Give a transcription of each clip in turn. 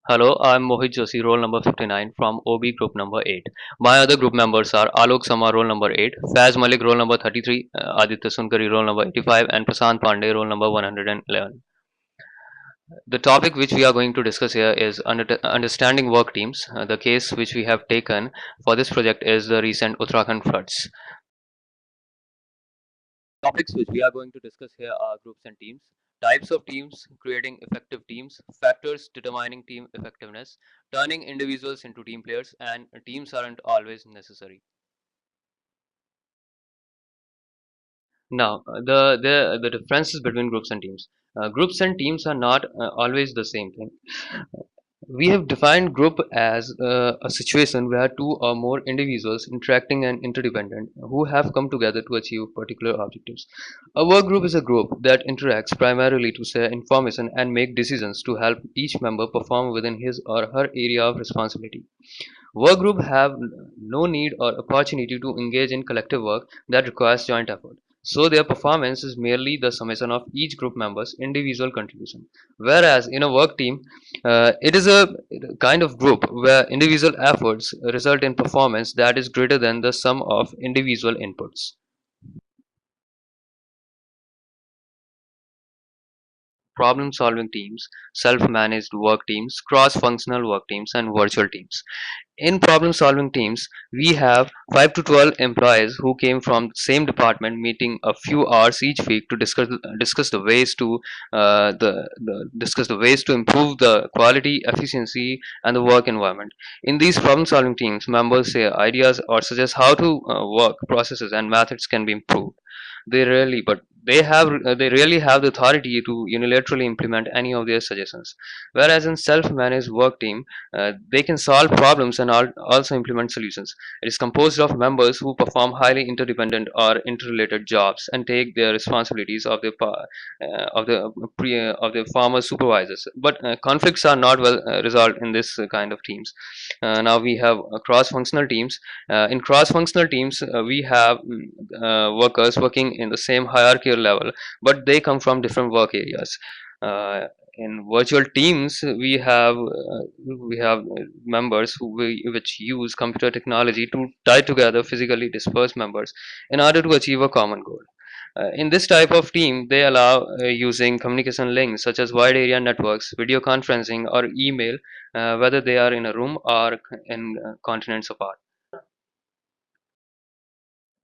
Hello, I'm Mohit Joshi, roll number 59 from OB group number 8. My other group members are Alok Sama, roll number 8, Faz Malik, roll number 33, Aditya Sunkari, roll number 85, and Prasant Pandey, roll number 111. The topic which we are going to discuss here is understanding work teams. The case which we have taken for this project is the recent Uttarakhand floods. Topics which we are going to discuss here are groups and teams, types of teams, creating effective teams, factors determining team effectiveness, turning individuals into team players, and teams aren't always necessary. Now, the differences between groups and teams. Groups and teams are not always the same thing. We have defined group as a situation where two or more individuals interacting and interdependent who have come together to achieve particular objectives. A work group is a group that interacts primarily to share information and make decisions to help each member perform within his or her area of responsibility. Work group have no need or opportunity to engage in collective work that requires joint effort. So their performance is merely the summation of each group member's individual contribution. Whereas in a work team, it is a kind of group where individual efforts result in performance that is greater than the sum of individual inputs. Problem solving teams, self managed work teams, cross functional work teams, and virtual teams. In problem solving teams, we have 5 to 12 employees who came from the same department meeting a few hours each week to discuss the ways to discuss the ways to improve the quality, efficiency, and the work environment. In these problem solving teams, members share ideas or suggest how to work processes and methods can be improved. They really have the authority to unilaterally implement any of their suggestions. Whereas in self-managed work team, they can solve problems and also implement solutions. It is composed of members who perform highly interdependent or interrelated jobs and take their responsibilities of the former supervisors. But conflicts are not well resolved in this kind of teams. Now we have cross-functional teams. In cross-functional teams, we have workers working in the same hierarchical level, but they come from different work areas. In virtual teams, we have members which use computer technology to tie together physically dispersed members in order to achieve a common goal. In this type of team, they allow using communication links such as wide area networks, video conferencing, or email, whether they are in a room or in continents apart.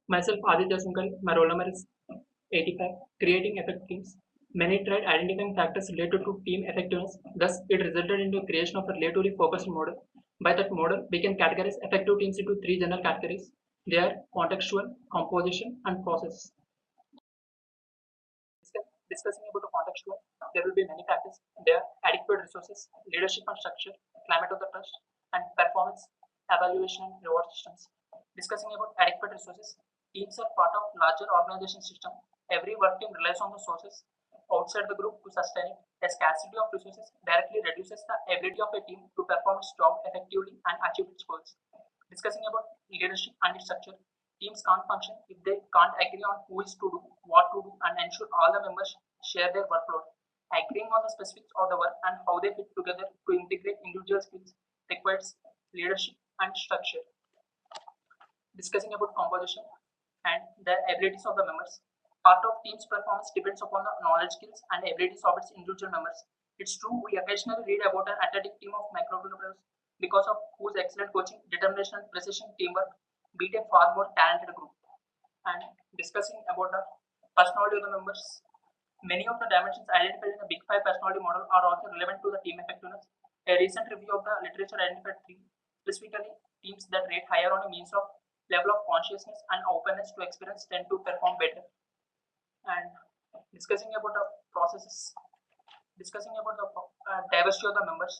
Myself, Aditya Sunkari, my roll number is 85. Creating effective teams. Many tried identifying factors related to team effectiveness. Thus, it resulted in the creation of a relatively focused model. By that model, we can categorize effective teams into three general categories. They are contextual, composition, and process. Discussing about the contextual, there will be many factors. There are adequate resources, leadership and structure, climate of the trust, and performance evaluation and reward systems. Discussing about adequate resources, teams are part of larger organization system. Every work team relies on the sources outside the group to sustain it. A scarcity of resources directly reduces the ability of a team to perform its job effectively and achieve its goals. Discussing about leadership and its structure, teams can't function if they can't agree on who is to do, what to do, and ensure all the members share their workload. Agreeing on the specifics of the work and how they fit together to integrate individual skills requires leadership and structure. Discussing about composition and the abilities of the members. Part of team's performance depends upon the knowledge, skills, and abilities of its individual members. It's true, we occasionally read about an athletic team of microdevelopers because of whose excellent coaching, determination, and precision teamwork beat a far more talented group. And discussing about the personality of the members, many of the dimensions identified in the Big Five personality model are also relevant to the team effectiveness. A recent review of the literature identified three, specifically teams that rate higher on a means of level of consciousness and openness to experience tend to perform better. And discussing about the processes, discussing about the diversity of the members,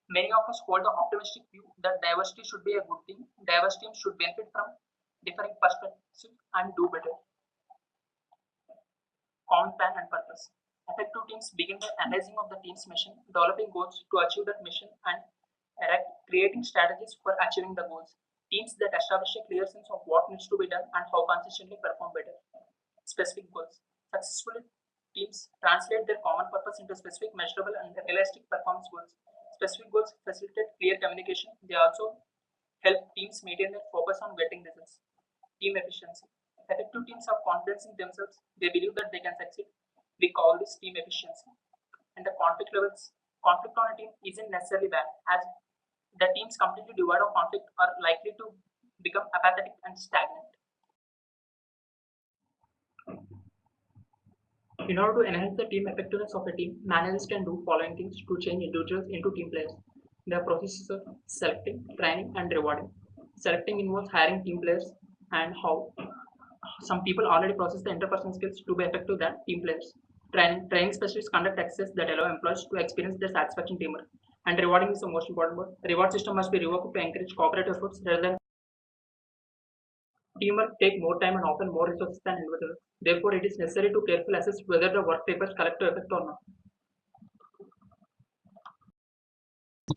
many of us hold the optimistic view that diversity should be a good thing. Diverse teams should benefit from differing perspectives and do better. Common plan and purpose. Effective teams begin by analyzing of the team's mission, developing goals to achieve that mission, and creating strategies for achieving the goals. Teams that establish a clear sense of what needs to be done and how consistently perform better. Specific goals. Successful teams translate their common purpose into specific, measurable, and realistic performance goals. Specific goals facilitate clear communication. They also help teams maintain their focus on getting results. Team efficiency. Effective teams have confidence in themselves. They believe that they can succeed. We call this team efficiency. And the conflict levels. Conflict on a team isn't necessarily bad, as the teams completely devoid of conflict are likely to become apathetic and stagnant. In order to enhance the team effectiveness of a team, managers can do following things to change individuals into team players. The processes of selecting, training, and rewarding. Selecting involves hiring team players and how some people already possess the interpersonal skills to be effective than team players. Training specialists conduct exercises that allow employees to experience their satisfaction teamwork. And rewarding is the most important part. The reward system must be revoked to encourage cooperative efforts rather than teamwork take more time and often more resources than individuals. Therefore, it is necessary to carefully assess whether the work tapers collective effect or not.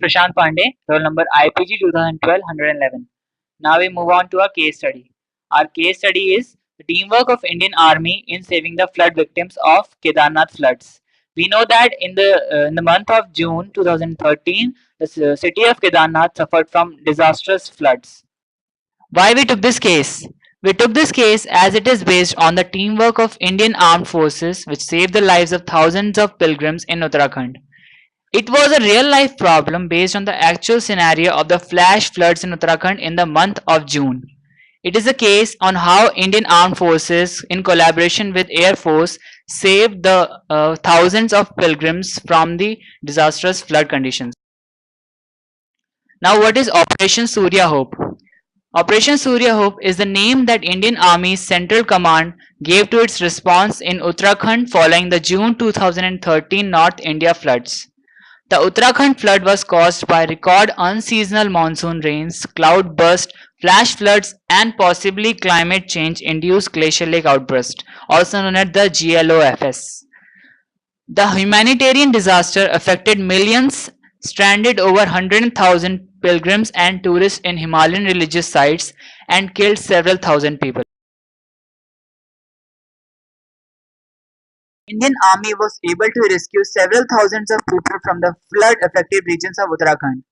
Prashant Pandey, roll number IPG 2012-111. Now we move on to our case study. Our case study is the teamwork of Indian Army in saving the flood victims of Kedarnath floods. We know that in the month of June 2013, the city of Kedarnath suffered from disastrous floods. Why we took this case? We took this case as it is based on the teamwork of Indian armed forces which saved the lives of thousands of pilgrims in Uttarakhand. It was a real life problem based on the actual scenario of the flash floods in Uttarakhand in the month of June. It is a case on how Indian armed forces in collaboration with Air Force saved the thousands of pilgrims from the disastrous flood conditions. Now what is Operation Surya Hope? Operation Surya Hope is the name that Indian Army's Central Command gave to its response in Uttarakhand following the June 2013 North India floods. The Uttarakhand flood was caused by record unseasonal monsoon rains, cloud burst, flash floods, and possibly climate change induced glacial lake outburst, also known as the GLOFS. The humanitarian disaster affected millions, stranded over 100,000 pilgrims and tourists in Himalayan religious sites, and killed several thousand people. Indian Army was able to rescue several thousands of people from the flood-affected regions of Uttarakhand.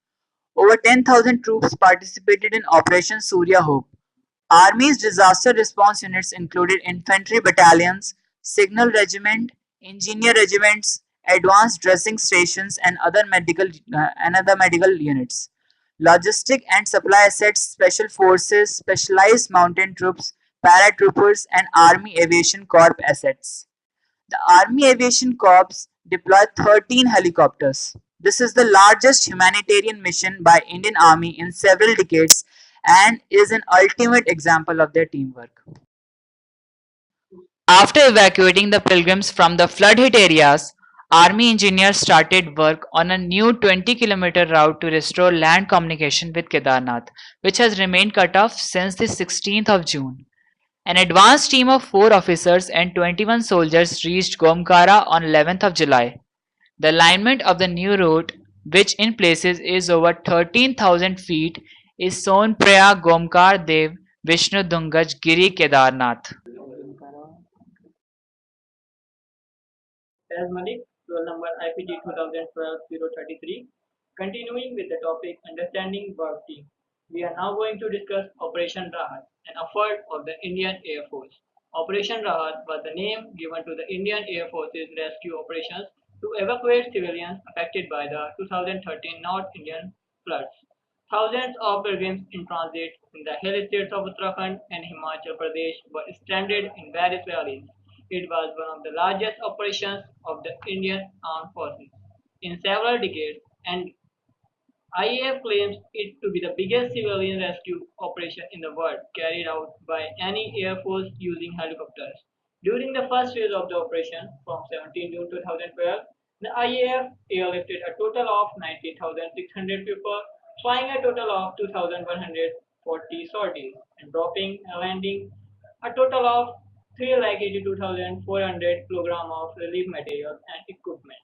Over 10,000 troops participated in Operation Surya Hope. Army's disaster response units included infantry battalions, signal regiment, engineer regiments, advanced dressing stations, and other medical units. Logistic and supply assets, special forces, specialized mountain troops, paratroopers, and Army Aviation Corps assets. The Army Aviation Corps deployed 13 helicopters. This is the largest humanitarian mission by Indian Army in several decades and is an ultimate example of their teamwork. After evacuating the pilgrims from the flood-hit areas, Army engineers started work on a new 20-kilometer route to restore land communication with Kedarnath, which has remained cut off since the 16th of June. An advance team of 4 officers and 21 soldiers reached Gomkara on 11th of July. The alignment of the new route, which in places is over 13,000 feet, is Sonpraya Gomkar Dev Vishnu Dungaj Giri Kedarnath. As Malik, roll number IPG 2012-033. Continuing with the topic Understanding Work Team, we are now going to discuss Operation Rahat, an effort of the Indian Air Force. Operation Rahat was the name given to the Indian Air Force's rescue operations to evacuate civilians affected by the 2013 North Indian floods. Thousands of pilgrims in transit in the hill states of Uttarakhand and Himachal Pradesh were stranded in various valleys. It was one of the largest operations of the Indian Armed Forces in several decades, and IAF claims it to be the biggest civilian rescue operation in the world carried out by any Air Force using helicopters. During the first phase of the operation, from 17 June 2012, the IAF airlifted a total of 90,600 people, flying a total of 2,140 sorties, and dropping and landing a total of 382,400 kg of relief materials and equipment.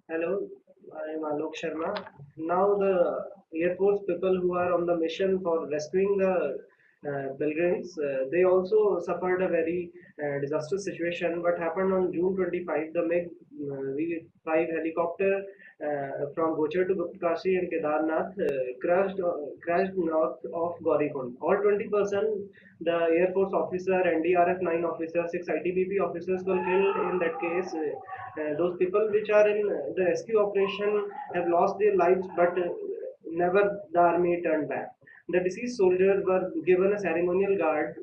Hello, I am Alok Sharma. Now the Air Force people who are on the mission for rescuing the pilgrims. They also suffered a very disastrous situation. What happened on June 25, the MiG V5 helicopter from Gochar to Guptkashi and Kedarnath crashed north of Gaurikund. All 20%, the Air Force officer, NDRF 9 officers, 6 ITBP officers were killed in that case. Those people which are in the rescue operation have lost their lives, but never the army turned back. The deceased soldiers were given a ceremonial guard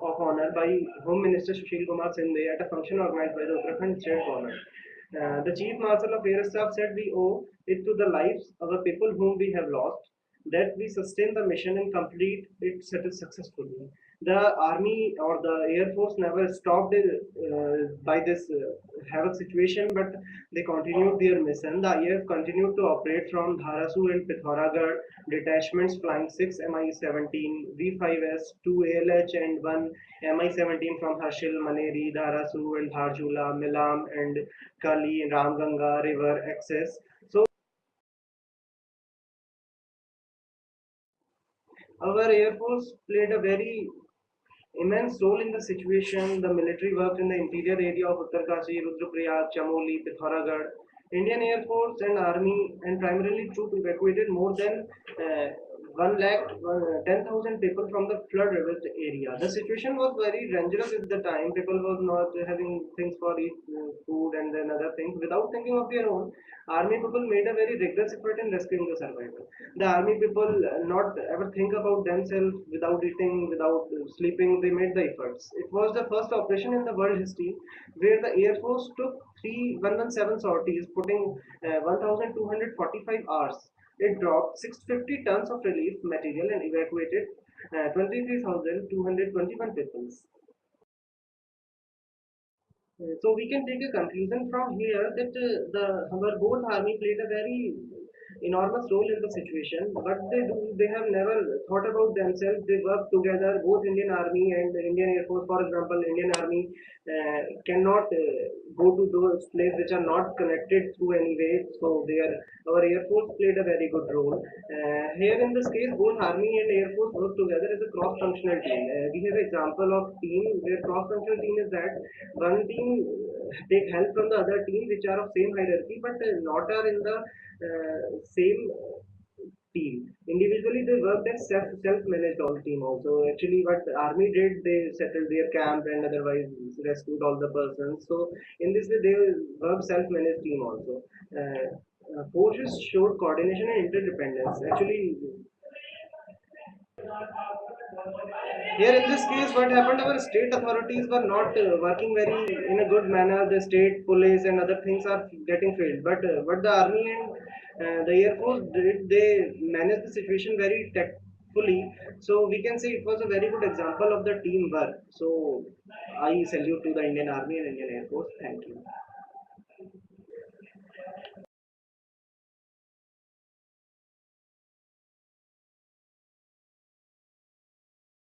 of honor by Home Minister Sushil Kumar Sindhe at a function organized by the Uttarakhand State Government. The Chief Marshal of Air Staff said, "We owe it to the lives of the people whom we have lost that we sustain the mission and complete it successfully." The army or the air force never stopped by this havoc situation, but they continued their mission. The IAF continued to operate from Dharasu and Pithoragarh, detachments flying 6 Mi-17, V5S, 2 ALH, and 1 Mi-17 from Harshil, Maneri, Dharasu, and Dharjula, Milam, and Kali, Ramganga River access. So our Air Force played a very immense role in the situation. The military worked in the interior area of Uttarkashi, Rudraprayag, Chamoli, Pithoragarh. Indian Air Force and Army and primarily troops evacuated more than 1 lakh 10,000 people from the flood ravaged area. The situation was very dangerous at the time. People was not having things for eat, food and then other things. Without thinking of their own, army people made a very rigorous effort in rescuing the survivors. The army people not ever think about themselves without eating, without sleeping. They made the efforts. It was the first operation in the world history where the Air Force took 3117 sorties, putting 1,245 hours. It dropped 650 tons of relief material and evacuated 23,221 people. So we can take a conclusion from here that the our both army played a very enormous role in the situation. What they do, they have never thought about themselves. They work together, both Indian Army and the Indian Air Force. For example, Indian Army cannot go to those places which are not connected through any way. So their our Air Force played a very good role. Here in this case, both Army and Air Force work together as a cross-functional team. We have example of team where cross-functional team is that one team take help from the other team which are of same hierarchy but not are in the same team. Individually, they worked as self-managed all team also. Actually, what army did, they settled their camp and otherwise rescued all the persons. So in this way, they worked self-managed team also. Forces showed coordination and interdependence. Actually, here in this case, what happened? Our state authorities were not working very in a good manner. The state police and other things are getting failed. But what the army and the air force did, they managed the situation very tactfully. So we can say it was a very good example of the teamwork. So I salute to the Indian Army and Indian Air Force. Thank you.